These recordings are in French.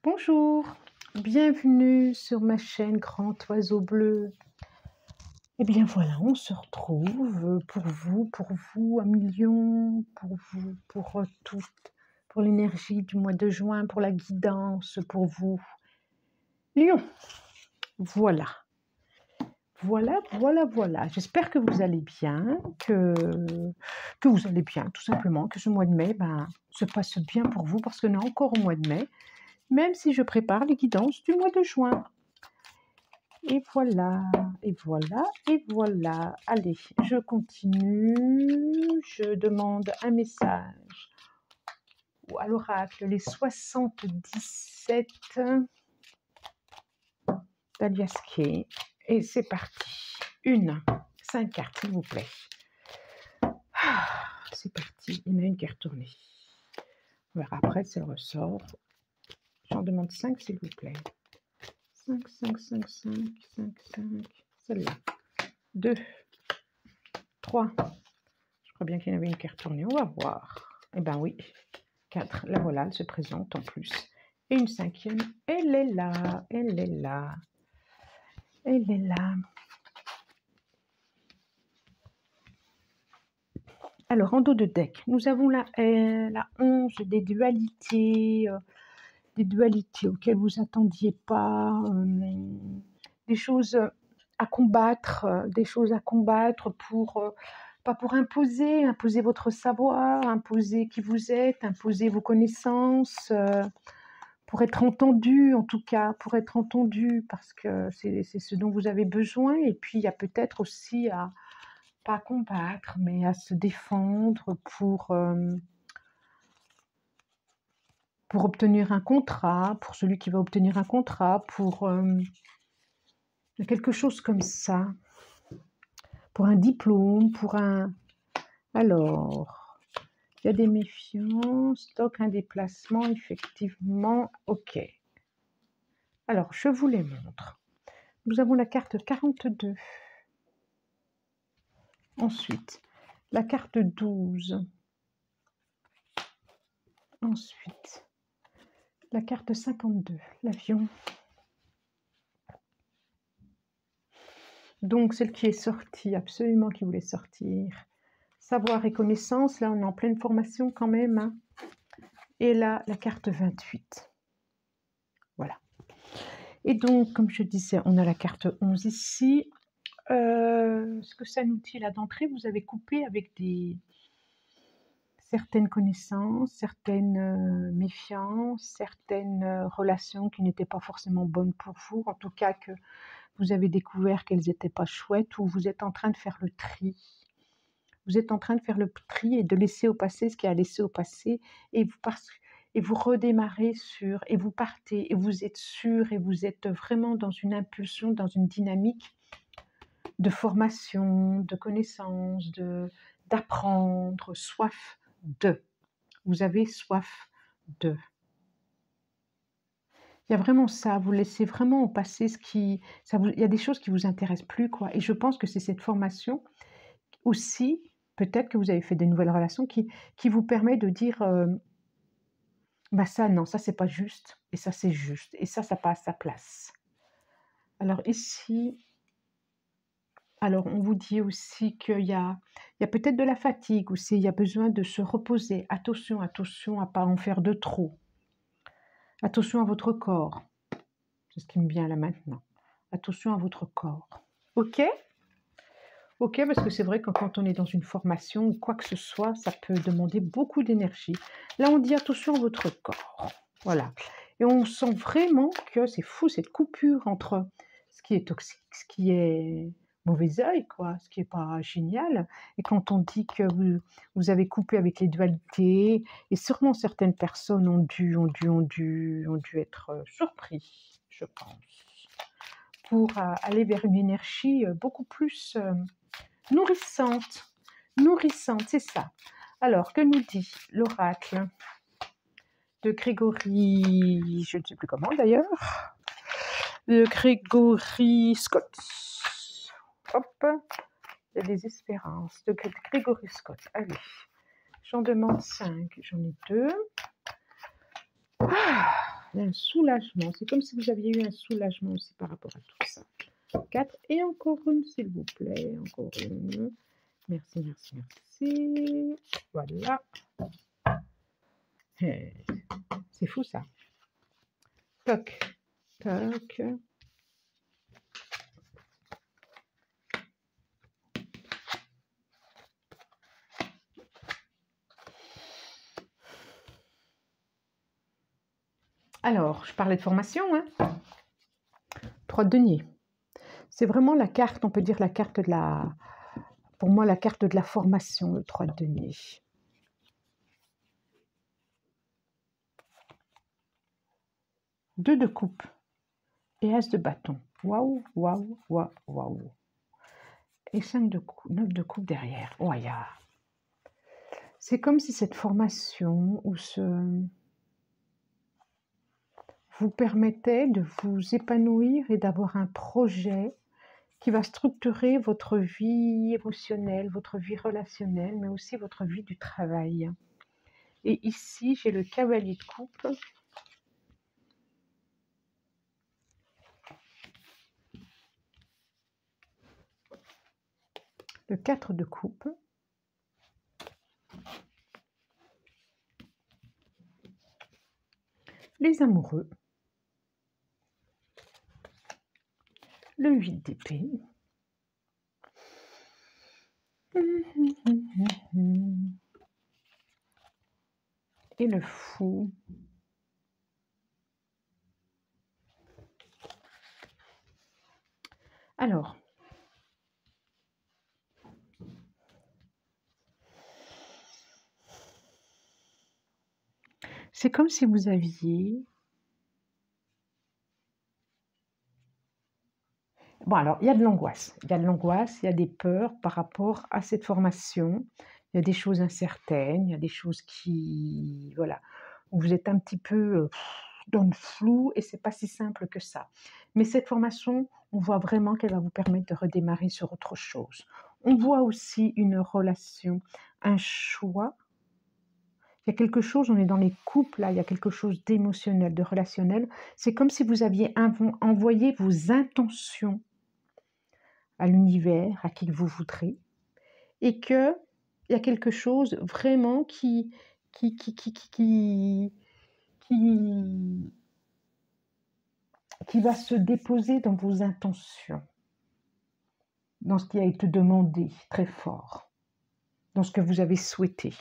Bonjour, bienvenue sur ma chaîne Grand Oiseau Bleu. Et bien voilà, on se retrouve pour vous, 1 000 000, pour vous, pour toutes, pour l'énergie du mois de juin, pour la guidance, pour vous. Lion, voilà, voilà. J'espère que vous allez bien, que vous allez bien, tout simplement, que ce mois de mai se passe bien pour vous, parce qu'on est encore au mois de mai, même si je prépare les guidances du mois de juin. Et voilà. Allez, je continue. Je demande un message à l'oracle, les 77 d'Aliaské. Et c'est parti. 5 cartes, s'il vous plaît. C'est parti. Il y en a une qui est retournée. On verra après, c'est le ressort. J'en demande 5, s'il vous plaît. 5. Celle-là. 2, 3. Je crois bien qu'il y en avait une qui est retournée. On va voir. Eh bien oui. 4. La voilà, elle se présente en plus. Et une 5e. Elle est là. Alors, en dos de deck, nous avons la 11 des dualités auxquelles vous n'attendiez pas, des choses à combattre, pas pour imposer votre savoir, imposer qui vous êtes, imposer vos connaissances, pour être entendu, en tout cas, parce que c'est ce dont vous avez besoin. Et puis, il y a peut-être aussi pas à combattre, mais à se défendre pour obtenir un contrat, pour celui qui va obtenir un contrat, pour quelque chose comme ça, pour un diplôme, pour un... Alors, il y a des méfiances, stock, un déplacement, effectivement, ok. Alors, je vous les montre. Nous avons la carte 42. Ensuite, la carte 12. Ensuite, la carte 52, l'avion. Donc, celle qui est sortie, absolument qui voulait sortir. Savoir et connaissance, là, on est en pleine formation quand même. Hein. Et là, la carte 28. Voilà. Et donc, comme je disais, on a la carte 11 ici. Ce que ça nous dit là d'entrée, vous avez coupé avec certaines connaissances, certaines méfiances, certaines relations qui n'étaient pas forcément bonnes pour vous, en tout cas que vous avez découvert qu'elles n'étaient pas chouettes, ou vous êtes en train de faire le tri. Vous êtes en train de faire le tri et de laisser au passé ce qui a laissé au passé, et vous redémarrez et vous partez, et vous êtes sûr, et vous êtes vraiment dans une impulsion, dans une dynamique de formation, de connaissance, d'apprendre, soif de. Vous avez soif de. Il y a vraiment ça, vous laissez vraiment passer il y a des choses qui ne vous intéressent plus, quoi. Et je pense que c'est cette formation aussi, peut-être que vous avez fait des nouvelles relations, qui vous permet de dire, ça non, ça c'est pas juste, et ça c'est juste, et ça pas à sa place. Alors ici, on vous dit aussi qu'il y a peut-être de la fatigue aussi, il y a besoin de se reposer. Attention à ne pas en faire de trop. Attention à votre corps. C'est ce qui me vient là maintenant. Attention à votre corps. Ok ? Ok, parce que c'est vrai que quand on est dans une formation ou quoi que ce soit, ça peut demander beaucoup d'énergie. Là, on dit attention à votre corps. Voilà. Et on sent vraiment que c'est fou, cette coupure entre ce qui est toxique, ce qui est mauvais œil, quoi, ce qui n'est pas génial. Et quand on dit que vous avez coupé avec les dualités, et sûrement certaines personnes ont dû être surpris, je pense, pour aller vers une énergie beaucoup plus nourrissante, c'est ça. Alors, que nous dit l'oracle de Grégory, je ne sais plus comment d'ailleurs, de Grégory Scott. Hop, il y a des espérances de Grégory Scott. Allez, j'en demande 5, j'en ai 2. Il y a un soulagement. C'est comme si vous aviez eu un soulagement aussi par rapport à tout ça. 4 et encore une, s'il vous plaît. Encore une. Merci, merci, merci. Voilà. C'est fou ça. Toc, toc. Alors, je parlais de formation, hein. 3 de denier. C'est vraiment la carte, on peut dire la carte de la... Pour moi, la carte de la formation, le 3 de denier. Deux de coupe et as de bâton. Waouh, waouh, waouh, waouh. Et 5 de coupe, 9 de coupe derrière. Oh, yeah. C'est comme si cette formation ou vous permettait de vous épanouir et d'avoir un projet qui va structurer votre vie émotionnelle, votre vie relationnelle, mais aussi votre vie du travail. Et ici, j'ai le cavalier de coupe. Le 4 de coupe. Les amoureux. Le 8 d'épée. Et le fou. Alors, c'est comme si vous aviez... Bon, alors, il y a de l'angoisse. Il y a de l'angoisse, il y a des peurs par rapport à cette formation. Il y a des choses incertaines, il y a des choses qui... Voilà. Vous êtes un petit peu dans le flou et c'est pas si simple que ça. Mais cette formation, on voit vraiment qu'elle va vous permettre de redémarrer sur autre chose. On voit aussi une relation, un choix. Il y a quelque chose, on est dans les couples, là, il y a quelque chose d'émotionnel, de relationnel. C'est comme si vous aviez envoyé vos intentions à l'univers, à qui vous voudrez, et qu'il y a quelque chose vraiment qui va se déposer dans vos intentions, dans ce qui a été demandé très fort, dans ce que vous avez souhaité.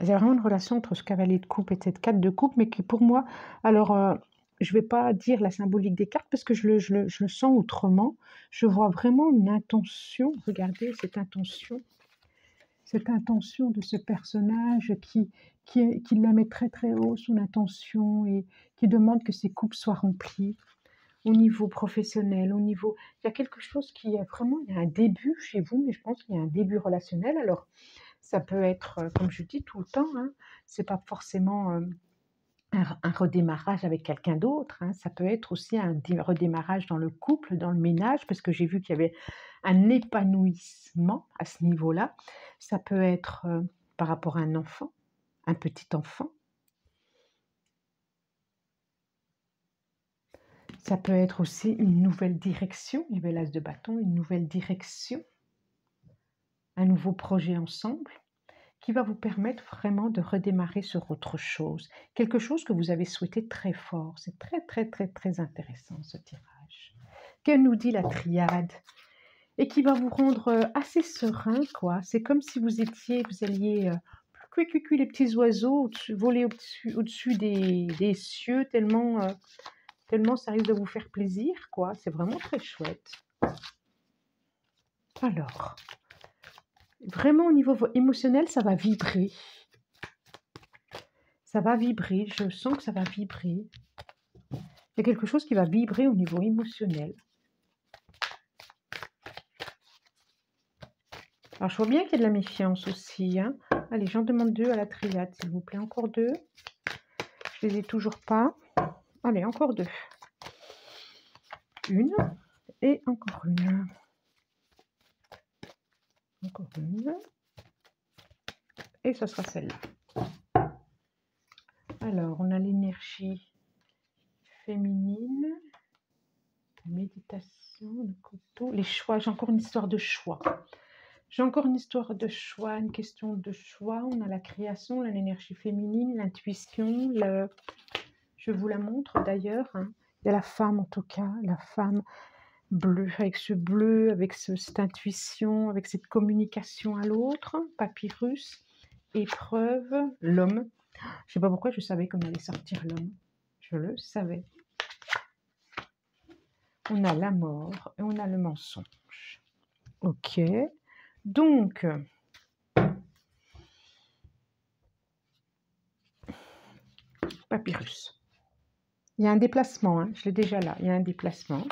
Il y a vraiment une relation entre ce cavalier de coupe et cette 4 de coupe, mais qui pour moi, alors je ne vais pas dire la symbolique des cartes parce que je le sens autrement. Je vois vraiment une intention, regardez cette intention de ce personnage qui la met très très haut, son intention, et qui demande que ses coupes soient remplies au niveau professionnel, au niveau... Il y a quelque chose qui est vraiment... Il y a un début chez vous, mais je pense qu'il y a un début relationnel. Alors, ça peut être, comme je dis tout le temps, hein, c'est pas forcément un redémarrage avec quelqu'un d'autre, hein, ça peut être aussi un redémarrage dans le couple, dans le ménage, parce que j'ai vu qu'il y avait un épanouissement à ce niveau-là. Ça peut être par rapport à un enfant, un petit enfant. Ça peut être aussi une nouvelle direction, il y avait l'as de bâton, une nouvelle direction, un nouveau projet ensemble, qui va vous permettre vraiment de redémarrer sur autre chose, quelque chose que vous avez souhaité très fort. C'est très, très, très, très intéressant ce tirage. Que nous dit la triade? Et qui va vous rendre assez serein, quoi. C'est comme si vous alliez les petits oiseaux voler au-dessus des cieux, tellement ça risque de vous faire plaisir, quoi. C'est vraiment très chouette. Alors, vraiment au niveau émotionnel, ça va vibrer. Ça va vibrer, je sens que ça va vibrer. Il y a quelque chose qui va vibrer au niveau émotionnel. Alors, je vois bien qu'il y a de la méfiance aussi, hein. Allez, j'en demande 2 à la triade, s'il vous plaît. Encore 2. Je les ai toujours pas. Allez, encore 2. Une. Et encore une. Encore une. Et ce sera celle-là. Alors, on a l'énergie féminine, méditation, le couteau, les choix. J'ai encore une histoire de choix. J'ai encore une histoire de choix, une question de choix. On a la création, l'énergie féminine, l'intuition. Je vous la montre d'ailleurs. Hein. Il y a la femme en tout cas, la femme bleue, avec ce bleu, avec cette intuition, avec cette communication à l'autre. Papyrus, épreuve, l'homme. Je ne sais pas pourquoi je savais qu'on allait sortir l'homme. Je le savais. On a la mort et on a le mensonge. Ok. Donc, papyrus. Il y a un déplacement, hein, je l'ai déjà là. Il y a un déplacement.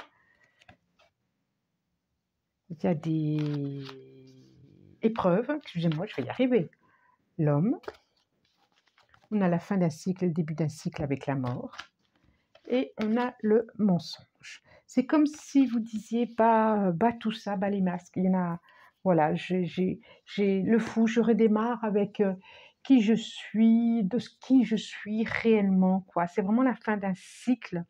Il y a des épreuves. Excusez-moi, je vais y arriver. L'homme. On a la fin d'un cycle, le début d'un cycle avec la mort. Et on a le mensonge. C'est comme si vous disiez, bas tout ça, bas les masques. Il y en a, voilà, j'ai le fou, je redémarre avec qui je suis, de qui je suis réellement, quoi. C'est vraiment la fin d'un cycle.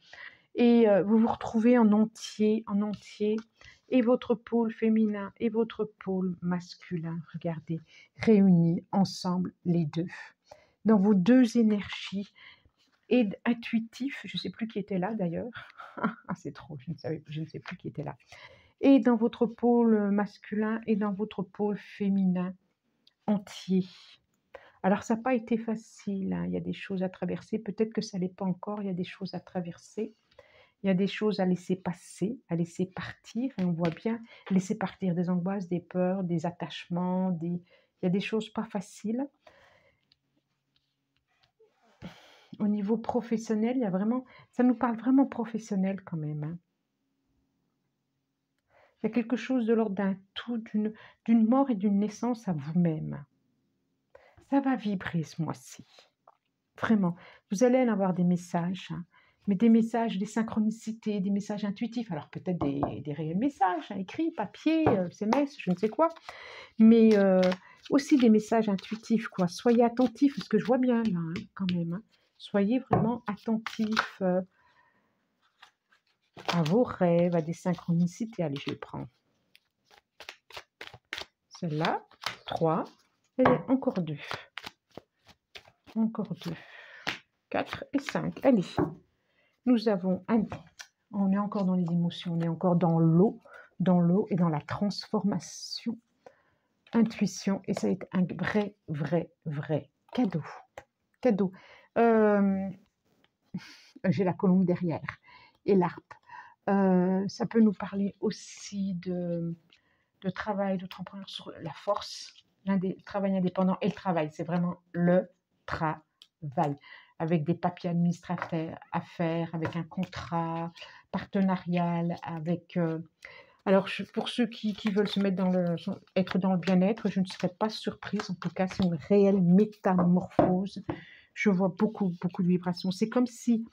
Et vous vous retrouvez en entier, et votre pôle féminin et votre pôle masculin, regardez, réunis ensemble les deux. Dans vos deux énergies, et intuitif, je ne sais plus qui était là d'ailleurs, ah, c'est trop, je ne sais plus qui était là, et dans votre pôle masculin et dans votre pôle féminin entier. Alors ça n'a pas été facile, hein. Il y a des choses à traverser, peut-être que ça ne l'est pas encore, il y a des choses à traverser, il y a des choses à laisser passer, à laisser partir, et on voit bien laisser partir des angoisses, des peurs, des attachements, il y a des choses pas faciles. Au niveau professionnel, il y a vraiment, ça nous parle vraiment professionnel quand même. Hein. Il y a quelque chose de l'ordre d'un tout, d'une mort et d'une naissance à vous-même. Ça va vibrer ce mois-ci. Vraiment. Vous allez en avoir des messages, hein, mais des messages, des synchronicités, des messages intuitifs. Alors peut-être des réels messages, hein, écrits, papier, SMS, je ne sais quoi. Mais aussi des messages intuitifs, quoi. Soyez attentifs, parce que je vois bien là, hein, quand même. Hein. Soyez vraiment attentifs à vos rêves, à des synchronicités. Allez, je les prends. Celle-là, 3, et encore 2. Encore 2, 4 et 5. Allez, nous avons un... On est encore dans les émotions, on est encore dans l'eau et dans la transformation. Intuition, et ça va être un vrai cadeau. Cadeau. J'ai la colombe derrière et l'arpe. Ça peut nous parler aussi de travail, d'entrepreneur sur la force, travail indépendant et le travail. C'est vraiment le travail, avec des papiers administratifs à faire, avec un contrat partenarial, avec... alors, pour ceux qui veulent se mettre être dans le bien-être, je ne serais pas surprise. En tout cas, c'est une réelle métamorphose. Je vois beaucoup de vibrations. C'est comme si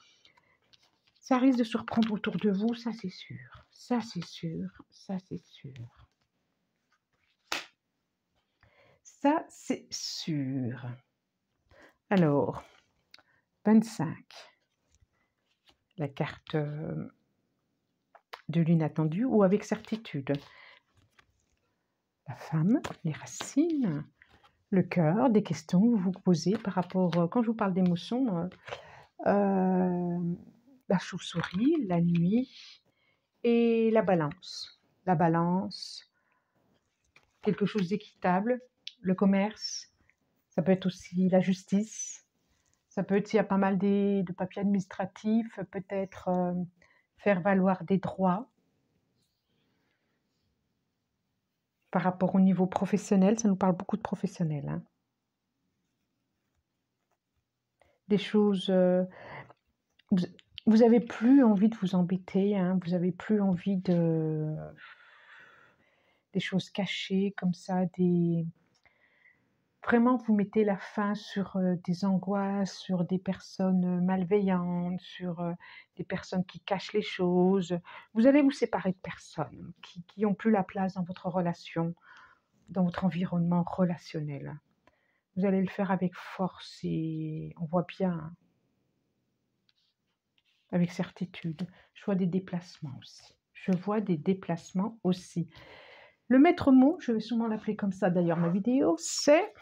ça risque de se reprendre autour de vous, ça c'est sûr. Ça c'est sûr, ça c'est sûr. Ça c'est sûr. Alors, 25. La carte de l'inattendu ou avec certitude. La femme, les racines, le cœur, des questions que vous vous posez par rapport, quand je vous parle d'émotions, la chauve-souris, la nuit et la balance. La balance, quelque chose d'équitable, le commerce, ça peut être aussi la justice, ça peut être, il y a pas mal de papiers administratifs, peut-être faire valoir des droits. Par rapport au niveau professionnel, ça nous parle beaucoup de professionnels. Hein. Des choses... vous n'avez plus envie de vous embêter, hein, vous n'avez plus envie des choses cachées comme ça, vraiment vous mettez la fin sur des angoisses, sur des personnes malveillantes, sur des personnes qui cachent les choses. Vous allez vous séparer de personnes qui n'ont plus la place dans votre relation, dans votre environnement relationnel. Vous allez le faire avec force et on voit bien... avec certitude. Je vois des déplacements aussi. Je vois des déplacements aussi. Le maître mot, je vais sûrement l'appeler comme ça d'ailleurs ma vidéo, c'est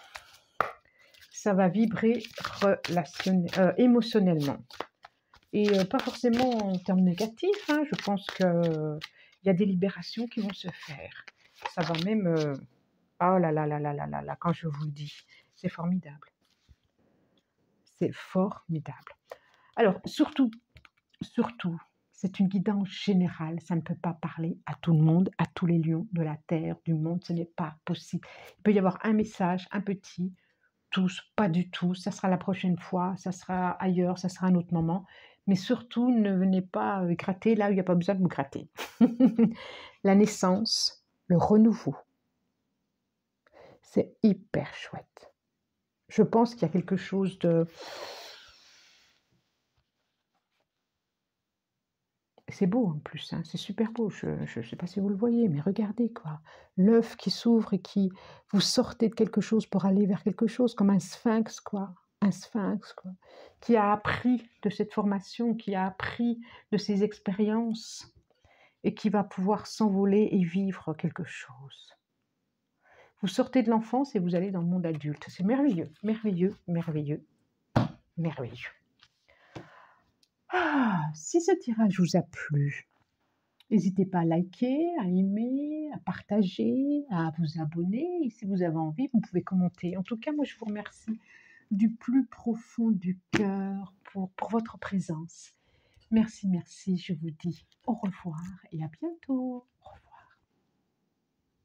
ça va vibrer émotionnellement. Et pas forcément en termes négatifs, hein, je pense qu'il y a des libérations qui vont se faire. Ça va même... oh là là là là là là là, quand je vous le dis, c'est formidable. C'est formidable. Alors, surtout, surtout, c'est une guidance générale. Ça ne peut pas parler à tout le monde, à tous les lions de la terre, du monde. Ce n'est pas possible. Il peut y avoir un message, un petit, tous, pas du tout. Ça sera la prochaine fois, ça sera ailleurs, ça sera un autre moment. Mais surtout, ne venez pas gratter là où il n'y a pas besoin de vous gratter. La naissance, le renouveau, c'est hyper chouette. Je pense qu'il y a quelque chose de... C'est beau en plus, hein, c'est super beau. Je ne sais pas si vous le voyez, mais regardez quoi. L'œuf qui s'ouvre et qui... Vous sortez de quelque chose pour aller vers quelque chose, comme un sphinx, quoi. Un sphinx, quoi. Qui a appris de cette formation, qui a appris de ses expériences et qui va pouvoir s'envoler et vivre quelque chose. Vous sortez de l'enfance et vous allez dans le monde adulte. C'est merveilleux, merveilleux, merveilleux, merveilleux. Ah, si ce tirage vous a plu, n'hésitez pas à liker, à aimer, à partager, à vous abonner. Et si vous avez envie, vous pouvez commenter. En tout cas, moi, je vous remercie du plus profond du cœur pour votre présence. Merci, merci. Je vous dis au revoir et à bientôt. Au revoir.